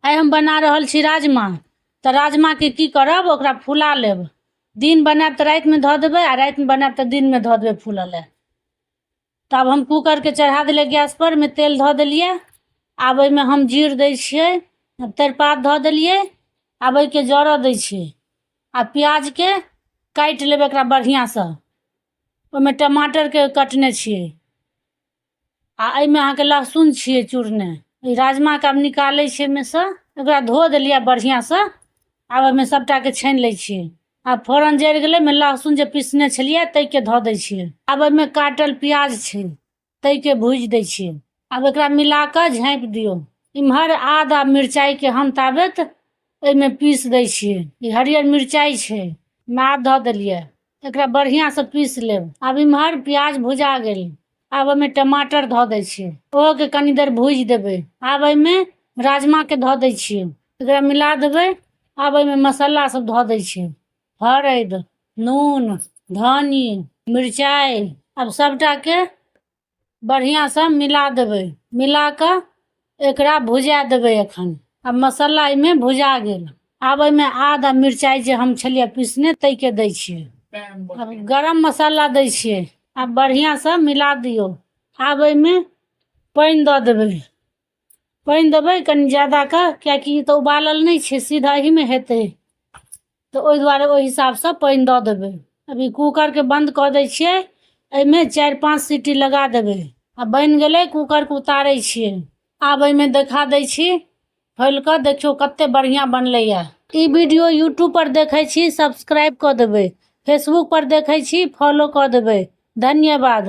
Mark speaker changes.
Speaker 1: आइ हम बना रहल छी राजमा। तो राजमा के की करब, ओकरा फुला लेब। दिन बनाब तो रात में धो देबै, आ रात में बनाब तो दिन में धो देबै फूलल ले। तब हम कुकर के चढ़ा दिले गैस पर, में तेल धो दिलिए। आब में हम जीर दै छियै, तेजपात धो दिलिए। आब के जरऽ दै छियै, आ प्याज के काटि लेबै एकरा बढ़िया से। ओमे टमाटर के कटने छियै, आ एमे अहाँ के लहसुन छियै चूरने। ई राजमा के अब निकालै छियै में से, एकरा धो देलिए बढ़िया से। आब एमे सबटा के छानि लै छियै। आब फोरन जरि गेलै, में लहसुन जे पीसने छलिए तै के धो दै छियै। आब एमे काटल प्याज छै, तै के भूज दै छियै। अब एकरा मिला के झाँपि दियौ। इम्हर आदा मिरचाई के हम ताबेत एमे पीस दै छियै। ई हरियर मिरचाई छै, मार धो देलिए। एकरा बढ़िया से पीस लेब। अब इम्हर प्याज भुजा गेल। आब एमे टमाटर धो दै छियै, ओहो के कनी देर भूज देबै। आब एमे राजमा के धो दै छियै, एकरा मिला देबै। आब एमे मसाला सब धो दै छियै, हरद, नून, धनी, मिरचाई। अब सबटा के बढ़िया से मिला देबै। मिला के एकरा भुजा देबै एखन। अब मसाला इमे भुजा गेल। आब एमे आदा मिरचाई जे हम छलिए पीसने तै के दै छियै। अब गरम मसाला दै छियै। अब बढ़िया से मिला दियो। आब एमे पानी दऽ देबै। पानी देबै कनी ज्यादा का, कियाकि तो उबालल नहीं छै, सीधा ही में हेतै। तो ओइ दुआरे ओइ हिसाब से पानी दऽ देबै। अभी कुकर के बंद कऽ दै छियै। एमे 4-5 सीटी लगा देबै। अब बन गेलै, कुकर के उतारै छियै। आब एमे देखा दै छी, खोल के देखियो कते बढ़िया बनलै या। ई वीडियो यूट्यूब पर देखै छी, सब्सक्राइब कऽ देबै। फेसबुक पर देखै छी, फॉलो कऽ देबै। धन्यवाद।